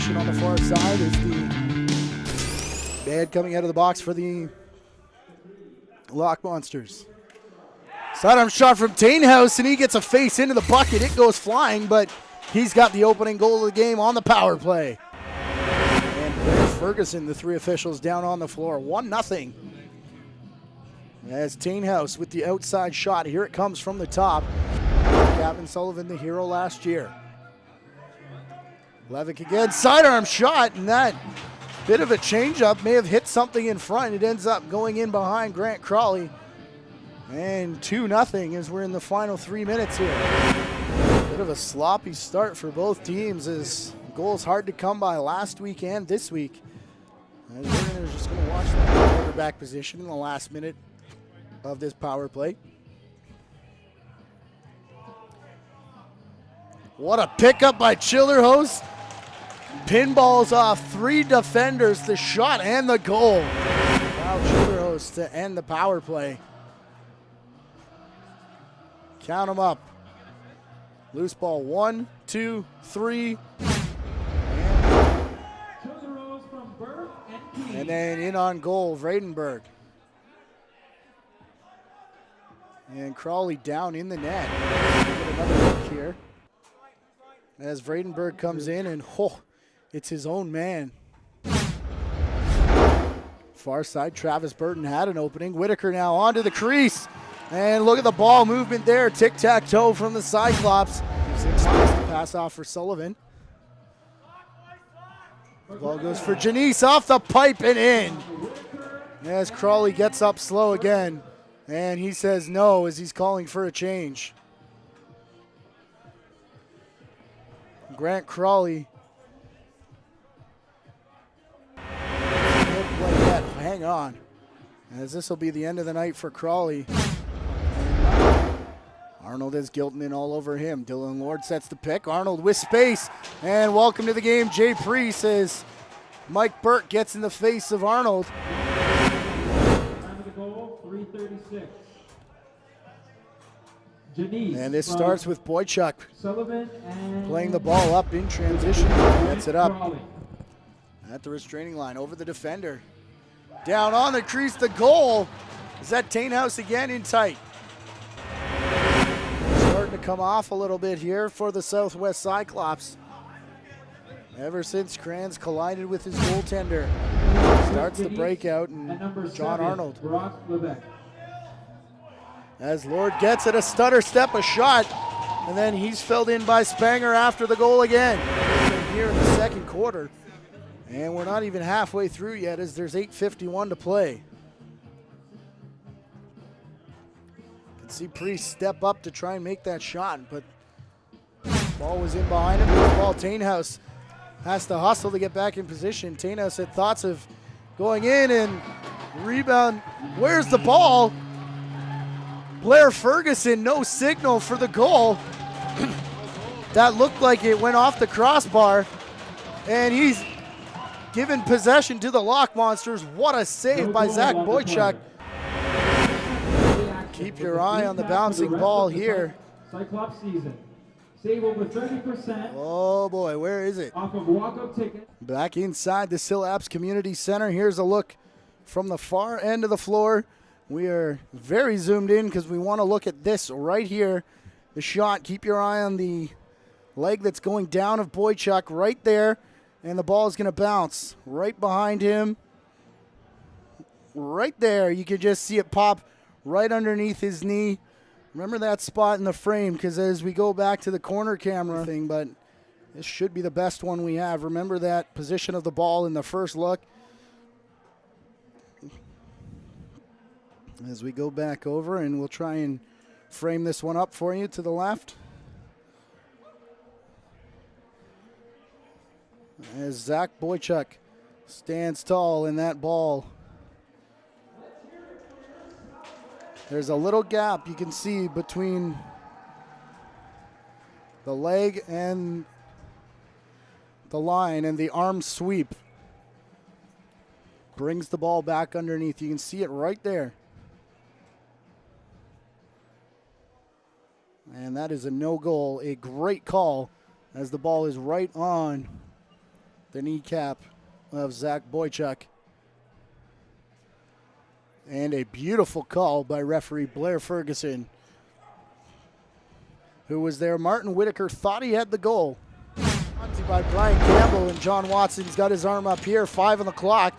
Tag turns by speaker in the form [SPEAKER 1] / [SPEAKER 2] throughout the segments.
[SPEAKER 1] formation on the far side is the bad coming out of the box for the Lock Monsters. Sidearm shot from Tainhouse, and he gets a face into the bucket. It goes flying, but he's got the opening goal of the game on the power play. And Blair Ferguson, the three officials down on the floor. 1-0. As Tainhouse with the outside shot. Here it comes from the top. Gavin Sullivan, the hero last year. Levick again, sidearm shot, and that bit of a changeup may have hit something in front. It ends up going in behind Grant Crawley. And 2-0 as we're in the final 3 minutes here. Bit of a sloppy start for both teams as goals hard to come by last week and this week. And we're just going to watch the quarterback position in the last minute of this power play. What a pickup by Childerhouse. Pinballs off 3 defenders, the shot and the goal. Wow, Childerhouse to end the power play. Count them up. Loose ball 1, 2, 3. And then in on goal, Vredenberg. And Crawley down in the net. Get another look here. As Vredenberg comes in and it's his own man. Far side, Travis Burton had an opening. Whitaker now onto the crease. And look at the ball movement there. Tic-tac-toe from the Cyclops. Six space to pass off for Sullivan. The ball goes for Janice off the pipe and in. As Crawley gets up slow again. And he says no as he's calling for a change. Grant Crawley. Hang on. As this will be the end of the night for Crawley. Arnold is Gilton all over him. Dylan Lord sets the pick. Arnold with space. And welcome to the game, Jay Priest, as Mike Burke gets in the face of Arnold.
[SPEAKER 2] Time of the goal, 3:36. Janice
[SPEAKER 1] and this starts with Boychuk
[SPEAKER 2] Sullivan and
[SPEAKER 1] playing the ball up in transition. Gets it up
[SPEAKER 2] Crawley.
[SPEAKER 1] at the restraining line over the defender. Down on the crease, the goal. Is that Tainhouse again in tight? Starting to come off a little bit here for the Southwest Cyclops. Ever since Kranz collided with his goaltender. Starts the breakout, and John Arnold.
[SPEAKER 2] Brock Lebec.
[SPEAKER 1] As Lord gets it, a stutter step, a shot, and then he's filled in by Spanger after the goal again. Here in the second quarter. And we're not even halfway through yet as there's 8:51 to play. You can see Priest step up to try and make that shot, but ball was in behind him. Loose ball, Tainhouse has to hustle to get back in position. Tainhouse had thoughts of going in and rebound. Where's the ball? Blair Ferguson, no signal for the goal. That looked like it went off the crossbar, and he's given possession to the Lock Monsters. What a save by Zach Boychuk. Keep your eye on the bouncing ball here.
[SPEAKER 2] Cyclops season. Save over 30%.
[SPEAKER 1] Oh boy, where is it?
[SPEAKER 2] Off of walk-up ticket.
[SPEAKER 1] Back inside the Sillaps Community Center. Here's a look from the far end of the floor. We are very zoomed in because we want to look at this right here. The shot, keep your eye on the leg that's going down of Boychuk right there. And the ball is going to bounce right behind him. Right there. You can just see it pop right underneath his knee. Remember that spot in the frame, because as we go back to the corner camera thing, but this should be the best one we have. Remember that position of the ball in the first look. As we go back over, and we'll try and frame this one up for you to the left. As Zach Boychuk stands tall in that ball. There's a little gap you can see between the leg and the line, and the arm sweep brings the ball back underneath. You can see it right there. And that is a no goal, a great call as the ball is right on the kneecap of Zach Boychuk. And a beautiful call by referee Blair Ferguson, who was there. Martin Whitaker thought he had the goal. By Brian Campbell, and John Watson's got his arm up here, 5 on the clock,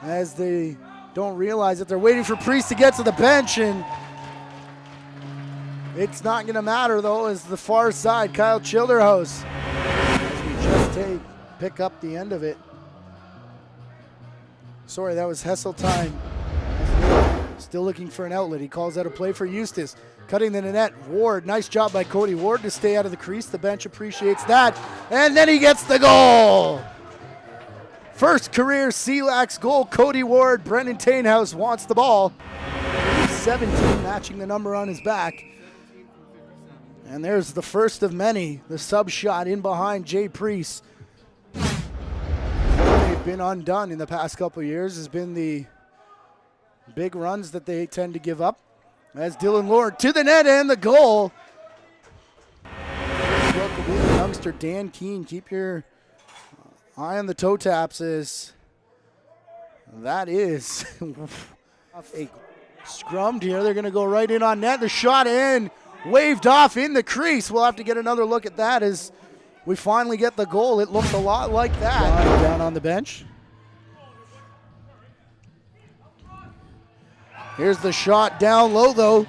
[SPEAKER 1] as they don't realize that they're waiting for Priest to get to the bench, and it's not going to matter, though, as the far side, Kyle Childerhouse, as we just pick up the end of it. Sorry, that was Hesseltine. Still looking for an outlet. He calls out a play for Eustace. Cutting the net, Ward. Nice job by Cody Ward to stay out of the crease. The bench appreciates that. And then he gets the goal. First career CLAX goal, Cody Ward. Brendan Tainhouse wants the ball. 17 matching the number on his back. And there's the first of many. The sub shot in behind Jay Priest. They've been undone in the past couple of years has been the big runs that they tend to give up. As Dylan Lord to the net and the goal. Look will be the youngster Dan Keene. Keep your eye on the toe taps as that is a scrummed here. They're going to go right in on net. The shot in, waved off in the crease. We'll have to get another look at that as we finally get the goal. It looked a lot like that. Down on the bench. Here's the shot down low, though,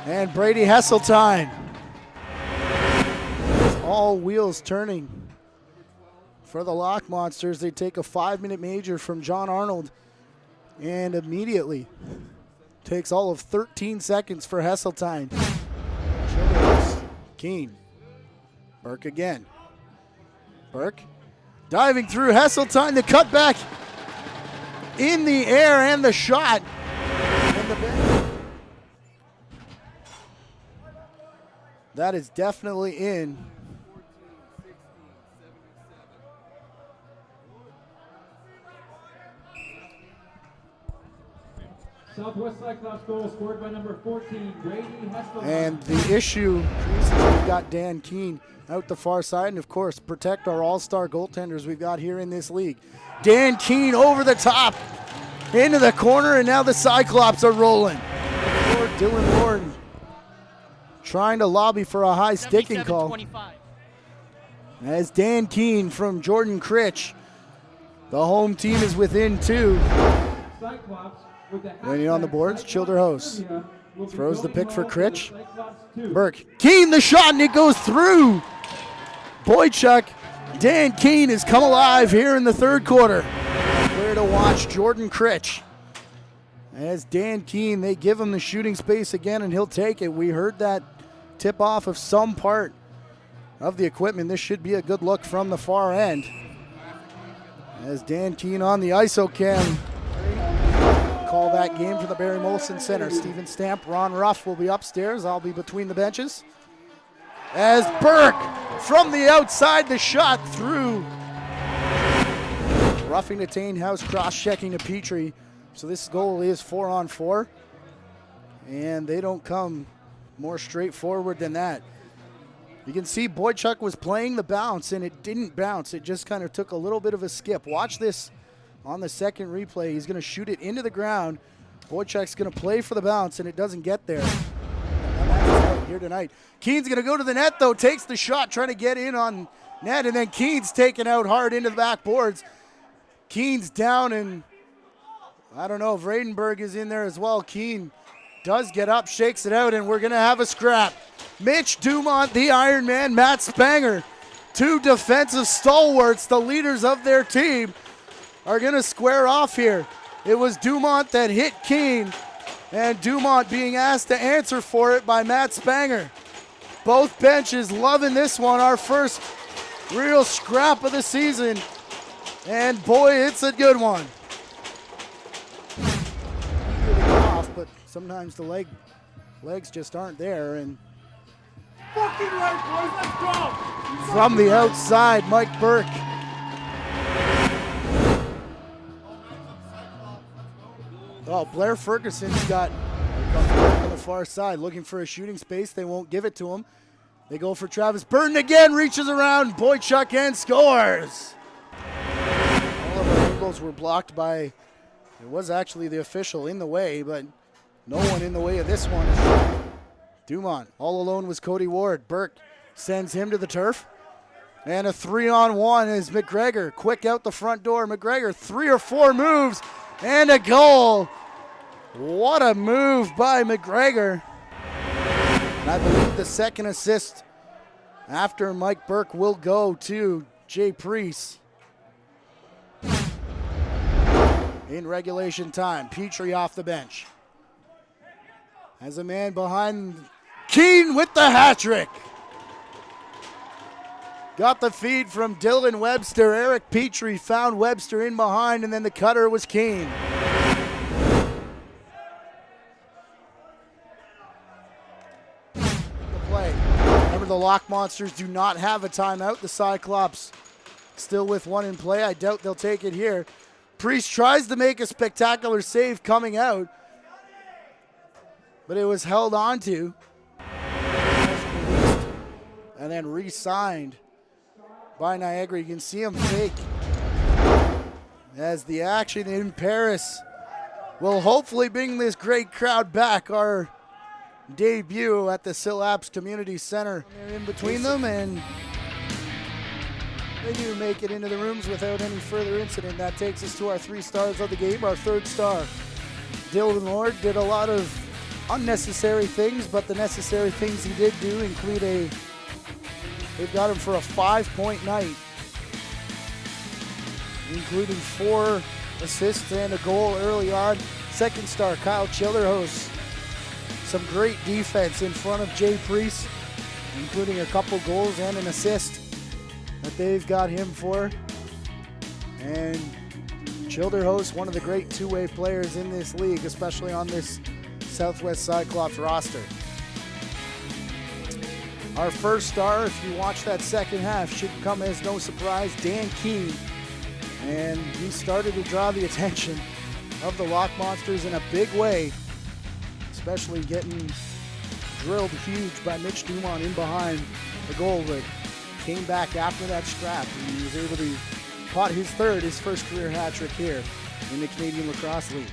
[SPEAKER 1] and Brady Hesseltine. All wheels turning for the Lock Monsters. They take a 5-minute major from John Arnold, and immediately takes all of 13 seconds for Hesseltine. Keene. Burke again. Burke diving through Hesseltine. The cutback in the air and the shot. That is definitely in.
[SPEAKER 2] Southwest Cyclops goal scored by number 14, Brady Hesseltine.
[SPEAKER 1] And the issue, we've got Dan Keene out the far side, and of course, protect our all-star goaltenders we've got here in this league. Dan Keene over the top, into the corner, and now the Cyclops are rolling. Dylan Lord trying to lobby for a high sticking call. As Dan Keene from Jordan Critch. The home team is within 2. Waiting on the boards, Childerhouse throws the pick for Critch. Burke, Keene the shot, and it goes through. Boychuk, Dan Keene has come alive here in the third quarter. Clear to watch Jordan Critch. As Dan Keene, they give him the shooting space again, and he'll take it. We heard that tip off of some part of the equipment. This should be a good look from the far end. As Dan Keene on the ISO cam. Call that game for the Barry Molson Center. Steven Stamp, Ron Ruff will be upstairs. I'll be between the benches. As Burke from the outside, the shot through. Roughing to Tainhouse, cross-checking to Petrie. So this goal is 4-on-4, and they don't come more straightforward than that. You can see Boychuk was playing the bounce, and it didn't bounce. It just kind of took a little bit of a skip. Watch this on the second replay. He's going to shoot it into the ground. Boychuk's going to play for the bounce, and it doesn't get there. Out here tonight. Keene's going to go to the net, though. Takes the shot, trying to get in on net, and then Keene's taken out hard into the backboards. Keene's down, and I don't know if Vradenberg is in there as well. Keene does get up, shakes it out, and we're going to have a scrap. Mitch Dumont, the Iron Man, Matt Spanger, 2 defensive stalwarts, the leaders of their team, are going to square off here. It was Dumont that hit Keene, and Dumont being asked to answer for it by Matt Spanger. Both benches loving this one, our first real scrap of the season, and boy, it's a good one. But sometimes the legs just aren't there, and
[SPEAKER 2] Fucking right, boys, let's go!
[SPEAKER 1] From the outside, Mike Burke. Oh, Blair Ferguson's got on the far side looking for a shooting space. They won't give it to him. They go for Travis Burton again, reaches around, Boychuk and scores. goals were blocked by, it was actually the official in the way, but no one in the way of this one. Dumont all alone was Cody Ward. Burke sends him to the turf. And a 3-on-1 is McGregor. Quick out the front door. McGregor, 3 or 4 moves and a goal. What a move by McGregor. And I believe the second assist after Mike Burke will go to Jay Priest. In regulation time, Petrie off the bench. Has a man behind. Keane with the hat trick. Got the feed from Dylan Webster. Eric Petrie found Webster in behind, and then the cutter was Keane. The play. Remember, the Lock Monsters do not have a timeout. The Cyclops still with one in play. I doubt they'll take it here. Priest tries to make a spectacular save coming out, but it was held onto and then re-signed by Niagara. You can see him fake as the action in Paris will hopefully bring this great crowd back. Our debut at the CLAX Community Center. They're in between them, and they do make it into the rooms without any further incident. That takes us to our 3 stars of the game. Our 3rd star, Dylan Lord, did a lot of unnecessary things, but the necessary things he did do include they've got him for a 5-point night, including 4 assists and a goal early on. 2nd star, Kyle Childerhouse. Some great defense in front of Jay Priest, including a couple goals and an assist that they've got him for. And Childerhouse, one of the great two-way players in this league, especially on this Southwest Cyclops roster. Our 1st star, if you watch that second half, should come as no surprise, Dan Keane. And he started to draw the attention of the Lock Monsters in a big way, especially getting drilled huge by Mitch Dumont in behind the goal, but came back after that scrap, and he was able to pot his 3rd, his first career hat trick here in the Canadian Lacrosse League.